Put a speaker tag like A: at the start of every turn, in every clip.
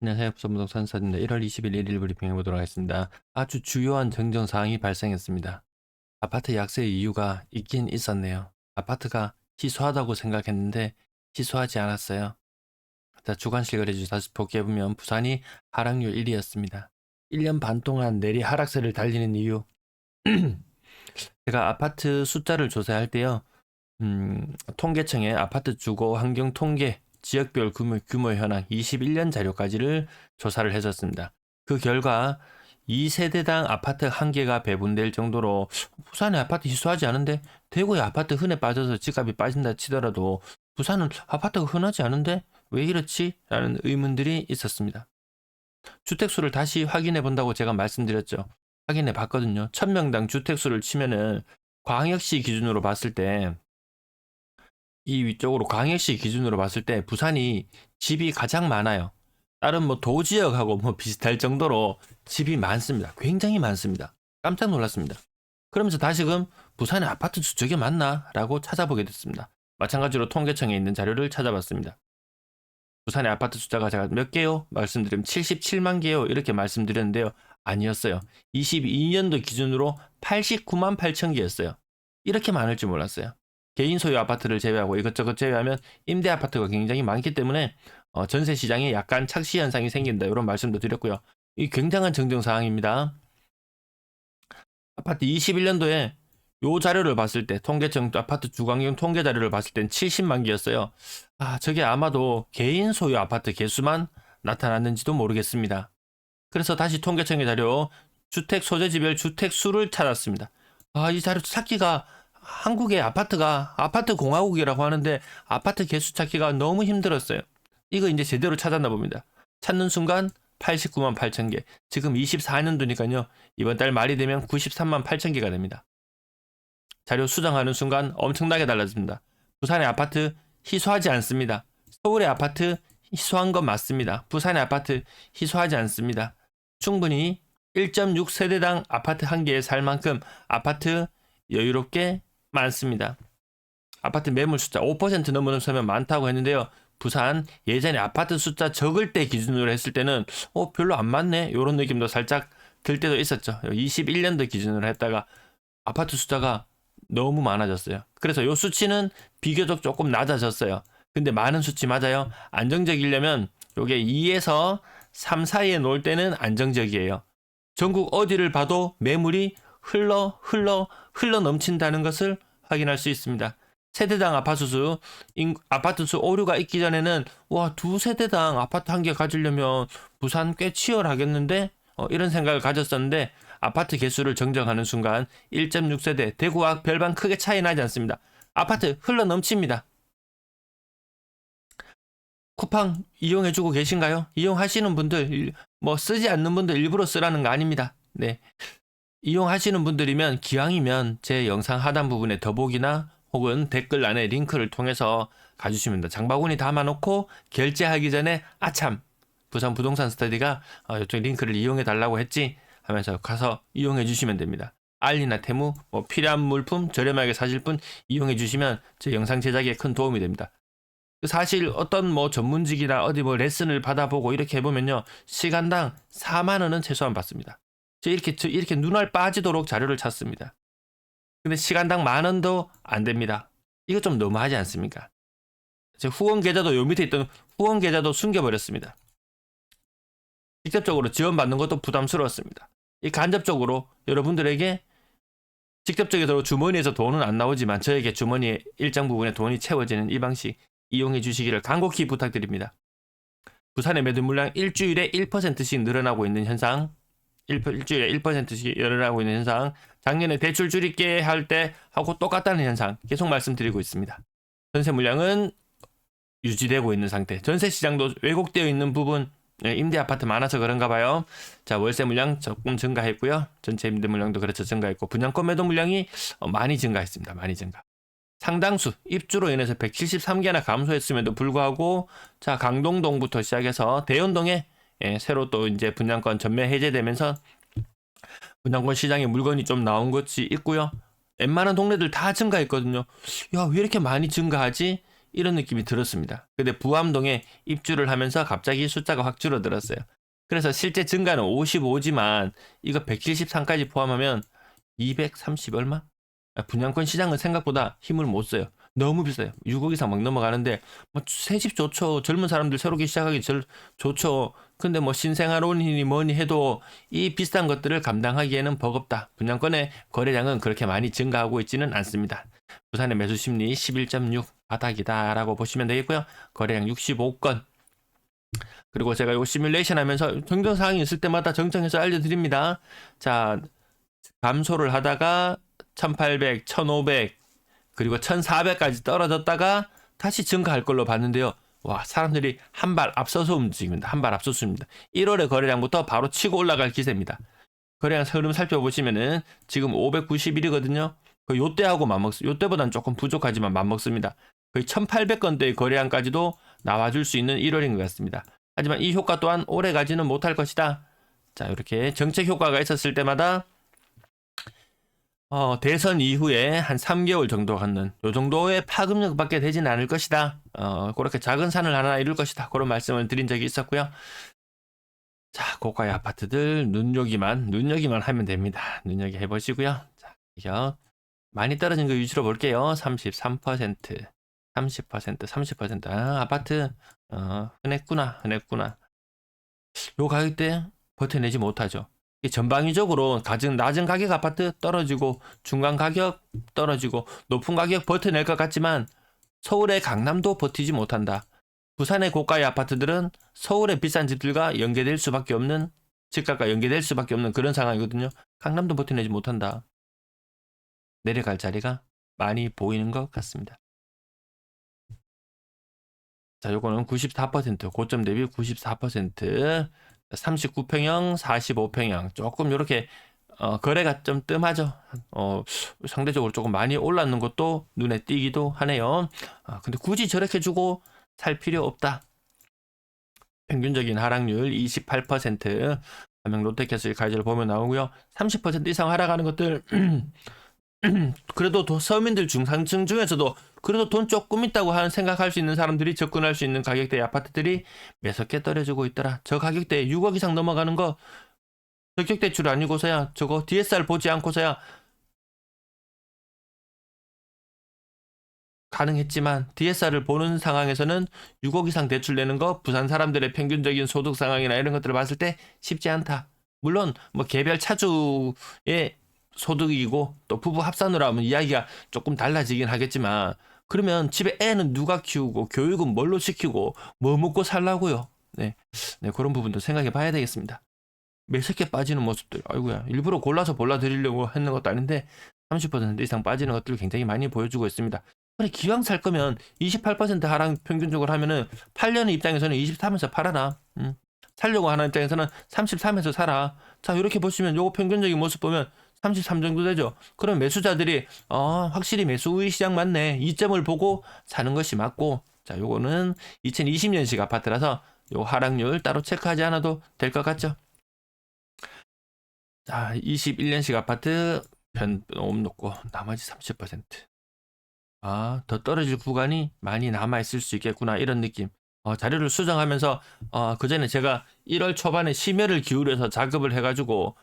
A: 안녕하세요. 부천부동산 사입니다. 1월 20일 일일 브리핑 해보도록 하겠습니다. 아주 주요한 정정사항이 발생했습니다. 아파트 약세의 이유가 있긴 있었네요. 아파트가 희소하다고 생각했는데 희소하지 않았어요. 자, 주간실 거래주 다시 복귀해보면 부산이 하락률 1위였습니다. 1년 반 동안 내리 하락세를 달리는 이유. 제가 아파트 숫자를 조사할 때요. 통계청의 아파트 주거 환경 통계 지역별 규모 현황 21년 자료까지를 조사를 했었습니다. 그 결과 2세대당 아파트 한 개가 배분될 정도로 부산의 아파트 희소하지 않은데 대구의 아파트 흔해 빠져서 집값이 빠진다 치더라도 부산은 아파트가 흔하지 않은데 왜 이렇지? 라는 의문들이 있었습니다. 주택수를 다시 확인해 본다고 제가 말씀드렸죠. 확인해 봤거든요. 1000명당 주택수를 치면은 광역시 기준으로 봤을 때 이 위쪽으로 광역시 기준으로 봤을 때 부산이 집이 가장 많아요. 다른 뭐 도지역하고 뭐 비슷할 정도로 집이 많습니다. 굉장히 많습니다. 깜짝 놀랐습니다. 그러면서 다시금 부산의 아파트 수 저게 맞나? 라고 찾아보게 됐습니다. 마찬가지로 통계청에 있는 자료를 찾아봤습니다. 부산의 아파트 숫자가 제가 몇 개요? 말씀드리면 77만 개요. 이렇게 말씀드렸는데요. 아니었어요. 22년도 기준으로 89만 8천 개였어요. 이렇게 많을 줄 몰랐어요. 개인 소유 아파트를 제외하고 이것저것 제외하면 임대 아파트가 굉장히 많기 때문에 전세 시장에 약간 착시 현상이 생긴다. 이런 말씀도 드렸고요. 이 굉장한 정정사항입니다. 아파트 21년도에 요 자료를 봤을 때 통계청 아파트 주거환경 통계 자료를 봤을 땐 70만 개였어요. 저게 아마도 개인 소유 아파트 개수만 나타났는지도 모르겠습니다. 그래서 다시 통계청의 자료 주택 소재지별 주택 수를 찾았습니다. 이 자료 찾기가 한국의 아파트가 아파트 공화국이라고 하는데 아파트 개수 찾기가 너무 힘들었어요. 이거 이제 제대로 찾았나 봅니다. 찾는 순간 89만 8천 개. 지금 24년도니까요. 이번 달 말이 되면 93만 8천 개가 됩니다. 자료 수정하는 순간 엄청나게 달라집니다. 부산의 아파트 희소하지 않습니다. 서울의 아파트 희소한 건 맞습니다. 부산의 아파트 희소하지 않습니다. 충분히 1.6세대당 아파트 한 개에 살 만큼 아파트 여유롭게 많습니다. 아파트 매물 숫자 5% 넘어서면 많다고 했는데요. 부산 예전에 아파트 숫자 적을 때 기준으로 했을 때는 별로 안 많네 이런 느낌도 살짝 들 때도 있었죠. 21년도 기준으로 했다가 아파트 숫자가 너무 많아졌어요. 그래서 이 수치는 비교적 조금 낮아졌어요. 근데 많은 수치 맞아요. 안정적이려면 요게 2에서 3 사이에 놓을 때는 안정적이에요. 전국 어디를 봐도 매물이 흘러 넘친다는 것을 확인할 수 있습니다. 세대당 아파트 수 오류가 있기 전에는 두 세대당 아파트 한 개 가지려면 부산 꽤 치열하겠는데 이런 생각을 가졌었는데 아파트 개수를 정정하는 순간 1.6세대 대구와 별반 크게 차이 나지 않습니다. 아파트 흘러 넘칩니다. 쿠팡 이용해주고 계신가요? 이용하시는 분들 뭐 쓰지 않는 분들 일부러 쓰라는 거 아닙니다. 네. 이용하시는 분들이면 기왕이면 제 영상 하단 부분에 더보기나 혹은 댓글란에 링크를 통해서 가주시면 됩니다. 장바구니 담아놓고 결제하기 전에 아참 부산 부동산 스터디가 이쪽 링크를 이용해 달라고 했지 하면서 가서 이용해 주시면 됩니다. 알리나 테무 뭐 필요한 물품 저렴하게 사실 분 이용해 주시면 제 영상 제작에 큰 도움이 됩니다. 사실 어떤 뭐 전문직이나 어디 뭐 레슨을 받아보고 이렇게 해보면요 시간당 4만 원은 최소한 받습니다. 저 이렇게 눈알 빠지도록 자료를 찾습니다. 근데 시간당 10,000원도 안 됩니다. 이거 좀 너무하지 않습니까? 제 후원 계좌도 요 밑에 있던 후원 계좌도 숨겨버렸습니다. 직접적으로 지원받는 것도 부담스러웠습니다. 이 간접적으로 여러분들에게 직접적으로 주머니에서 돈은 안 나오지만 저에게 주머니 일정 부분에 돈이 채워지는 이 방식 이용해 주시기를 간곡히 부탁드립니다. 부산의 매도 물량 일주일에 1%씩 늘어나고 있는 현상, 일주일에 1%씩 늘어나고 있는 현상, 작년에 대출 줄이게 할 때 하고 똑같다는 현상 계속 말씀드리고 있습니다. 전세 물량은 유지되고 있는 상태, 전세 시장도 왜곡되어 있는 부분, 임대 아파트 많아서 그런가 봐요. 자, 월세 물량 조금 증가했고요. 전체 임대 물량도 그렇죠 증가했고 분양권 매도 물량이 많이 증가했습니다. 많이 증가. 상당수 입주로 인해서 173개나 감소했음에도 불구하고 자 강동동부터 시작해서 대연동에 새로 또 이제 분양권 전면 해제되면서 분양권 시장에 물건이 좀 나온 것이 있고요. 웬만한 동네들 다 증가했거든요. 야, 왜 이렇게 많이 증가하지? 이런 느낌이 들었습니다. 근데 부암동에 입주를 하면서 갑자기 숫자가 확 줄어들었어요. 그래서 실제 증가는 55지만 이거 173까지 포함하면 230 얼마? 분양권 시장은 생각보다 힘을 못 써요. 너무 비싸요. 6억 이상 막 넘어가는데 뭐 새집 좋죠. 젊은 사람들 새롭게 시작하기 좋죠. 근데 뭐 신생아론이니 뭐니 해도 이 비싼 것들을 감당하기에는 버겁다. 분양권의 거래량은 그렇게 많이 증가하고 있지는 않습니다. 부산의 매수 심리 11.6 바닥이다라고 보시면 되겠고요. 거래량 65건. 그리고 제가 이 시뮬레이션 하면서 정정 사항이 있을 때마다 정정해서 알려드립니다. 자, 감소를 하다가 1800, 1500 그리고 1400까지 떨어졌다가 다시 증가할 걸로 봤는데요. 와, 사람들이 한 발 앞서서 움직입니다. 한 발 앞섰습니다. 1월의 거래량부터 바로 치고 올라갈 기세입니다. 거래량 흐름 살펴보시면은 지금 591이거든요. 요때하고 요때보단 조금 부족하지만 맞먹습니다. 거의 1800건대의 거래량까지도 나와줄 수 있는 1월인 것 같습니다. 하지만 이 효과 또한 오래 가지는 못할 것이다. 자, 이렇게 정책 효과가 있었을 때마다 대선 이후에 한 3개월 정도 갖는 요 정도의 파급력밖에 되진 않을 것이다. 그렇게 작은 산을 하나 이룰 것이다. 그런 말씀을 드린 적이 있었고요. 자, 고가의 아파트들 눈여기만 하면 됩니다. 눈여기 해보시고요. 자, 이거 많이 떨어진 거 위주로 볼게요. 33%, 30%. 아파트 흔했구나. 요 가격대 버텨내지 못하죠. 전방위적으로 낮은 가격 아파트 떨어지고 중간 가격 떨어지고 높은 가격 버텨낼 것 같지만 서울의 강남도 버티지 못한다. 부산의 고가의 아파트들은 서울의 비싼 집들과 연계될 수밖에 없는 집값과 연계될 수밖에 없는 그런 상황이거든요. 강남도 버텨내지 못한다. 내려갈 자리가 많이 보이는 것 같습니다. 자, 요거는 94%, 고점 대비 94%, 39평형, 45평형 조금 이렇게 거래가 좀 뜸하죠. 상대적으로 조금 많이 올랐는 것도 눈에 띄기도 하네요. 근데 굳이 저렇게 주고 살 필요 없다. 평균적인 하락률 28%, 한명 롯데캐슬 가이드를 보면 나오고요. 30% 이상 하락하는 것들 그래도 서민들 중산층 중에서도 그래도 돈 조금 있다고 생각할 수 있는 사람들이 접근할 수 있는 가격대의 아파트들이 매섭게 떨어지고 있더라. 저 가격대에 6억 이상 넘어가는 거 적격대출 아니고서야 저거 DSR 보지 않고서야 가능했지만 DSR을 보는 상황에서는 6억 이상 대출 내는 거 부산 사람들의 평균적인 소득 상황이나 이런 것들을 봤을 때 쉽지 않다. 물론 뭐 개별 차주의 소득이고 또 부부 합산으로 하면 이야기가 조금 달라지긴 하겠지만 그러면 집에 애는 누가 키우고 교육은 뭘로 시키고 뭐 먹고 살라고요. 네, 그런 부분도 생각해 봐야 되겠습니다. 매섭게 빠지는 모습들, 아이고야, 일부러 골라서 볼라드리려고 했는 것도 아닌데 30% 이상 빠지는 것들을 굉장히 많이 보여주고 있습니다. 그래, 기왕 살 거면 28% 하락 평균적으로 하면은 8년의 입장에서는 23에서 팔아라. 살려고 하는 입장에서는 33에서 사라. 자, 이렇게 보시면 요거 평균적인 모습 보면 33 정도 되죠. 그럼 매수자들이 확실히 매수 우위 시장 맞네. 이점을 보고 사는 것이 맞고, 자, 요거는 2020년식 아파트라서 요 하락률 따로 체크하지 않아도 될 것 같죠. 자, 21년식 아파트 너무 높고 나머지 30%. 더 떨어질 구간이 많이 남아있을 수 있겠구나, 이런 느낌. 자료를 수정하면서 그 전에 제가 1월 초반에 심혈을 기울여서 작업을 해가지고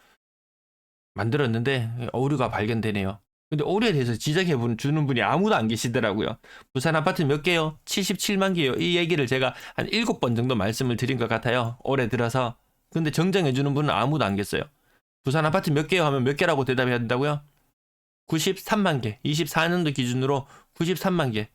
A: 만들었는데 오류가 발견되네요. 근데 오류에 대해서 지적해 주는 분이 아무도 안 계시더라고요. 부산 아파트 몇 개요? 77만 개요. 이 얘기를 제가 한 7번 정도 말씀을 드린 것 같아요. 올해 들어서. 근데 정정해 주는 분은 아무도 안 계세요. 부산 아파트 몇 개요? 하면 몇 개라고 대답해야 된다고요? 93만 개. 24년도 기준으로 93만 개.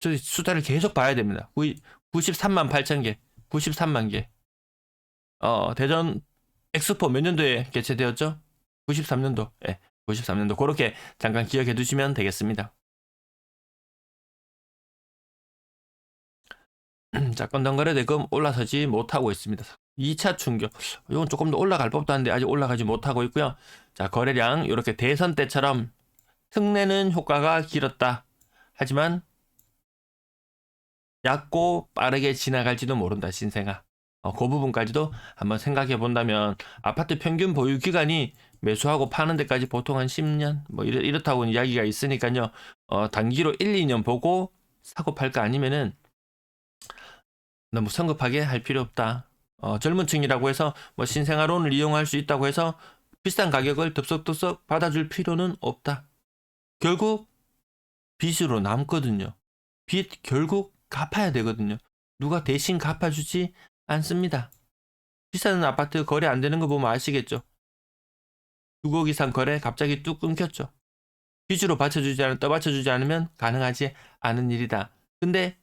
A: 저 숫자를 계속 봐야 됩니다. 93만 8천 개. 93만 개. 대전 엑스포 몇 년도에 개최되었죠? 93년도. 예, 93년도. 그렇게 잠깐 기억해 두시면 되겠습니다. 자, 건당거래대금 올라서지 못하고 있습니다. 2차 충격. 이건 조금 더 올라갈 법도 한데 아직 올라가지 못하고 있고요. 자, 거래량 이렇게 대선 때처럼 특내는 효과가 길었다. 하지만 얕고 빠르게 지나갈지도 모른다, 신생아. 그 부분까지도 한번 생각해 본다면 아파트 평균 보유 기간이 매수하고 파는 데까지 보통 한 10년 뭐 이렇다고 이야기가 있으니까요. 단기로 1, 2년 보고 사고 팔까 아니면은 너무 성급하게 할 필요 없다. 젊은 층이라고 해서 뭐 신생아론을 이용할 수 있다고 해서 비싼 가격을 덥석덥석 받아줄 필요는 없다. 결국 빚으로 남거든요. 빚 결국 갚아야 되거든요. 누가 대신 갚아주지 않습니다. 비싼 아파트 거래 안 되는 거 보면 아시겠죠? 6억 이상 거래 갑자기 뚝 끊겼죠. 빚으로 떠받쳐주지 않으면 가능하지 않은 일이다. 근데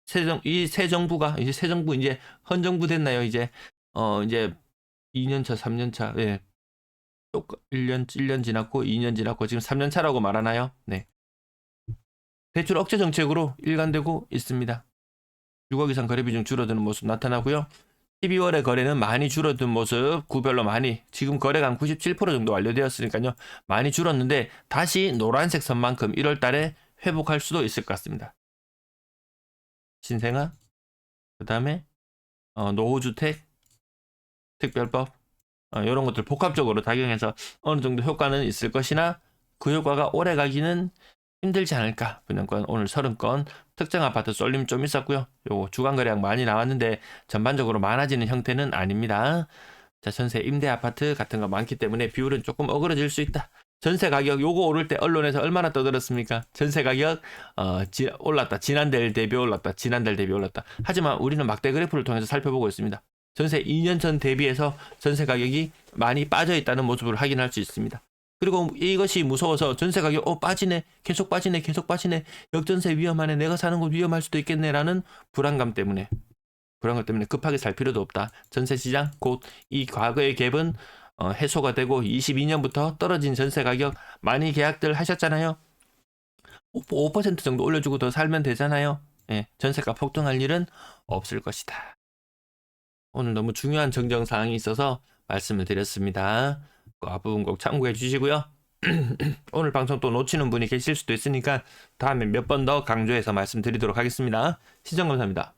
A: 새 정부가 이제 헌정부 됐나요? 이제 2년 차, 3년 차, 예. 1년 지났고 2년 지났고 지금 3년 차라고 말하나요? 네. 대출 억제 정책으로 일관되고 있습니다. 6억 이상 거래 비중 줄어드는 모습 나타나고요. 12월에 거래는 많이 줄어든 모습, 구별로 많이, 지금 거래가 한 97% 정도 완료되었으니까요. 많이 줄었는데 다시 노란색 선만큼 1월 달에 회복할 수도 있을 것 같습니다. 신생아, 그 다음에 노후주택, 특별법, 이런 것들 복합적으로 작용해서 어느 정도 효과는 있을 것이나 그 효과가 오래 가기는 힘들지 않을까. 분양권 오늘 30건, 특정 아파트 쏠림 좀 있었고요. 요거 주간 거래량 많이 나왔는데 전반적으로 많아지는 형태는 아닙니다. 자, 전세 임대 아파트 같은 거 많기 때문에 비율은 조금 어그러질 수 있다. 전세 가격 요거 오를 때 언론에서 얼마나 떠들었습니까? 전세 가격 올랐다. 지난달 대비 올랐다. 하지만 우리는 막대 그래프를 통해서 살펴보고 있습니다. 전세 2년 전 대비해서 전세 가격이 많이 빠져 있다는 모습을 확인할 수 있습니다. 그리고 이것이 무서워서 전세 가격 빠지네, 계속 빠지네, 역전세 위험하네, 내가 사는 곳 위험할 수도 있겠네라는 불안감 때문에 급하게 살 필요도 없다. 전세 시장 곧 이 과거의 갭은 해소가 되고 22년부터 떨어진 전세 가격 많이 계약들 하셨잖아요. 5% 정도 올려주고 더 살면 되잖아요. 예, 전세가 폭등할 일은 없을 것이다. 오늘 너무 중요한 정정사항이 있어서 말씀을 드렸습니다. 그 앞부분 꼭 참고해 주시고요. 오늘 방송 또 놓치는 분이 계실 수도 있으니까 다음에 몇 번 더 강조해서 말씀드리도록 하겠습니다. 시청 감사합니다.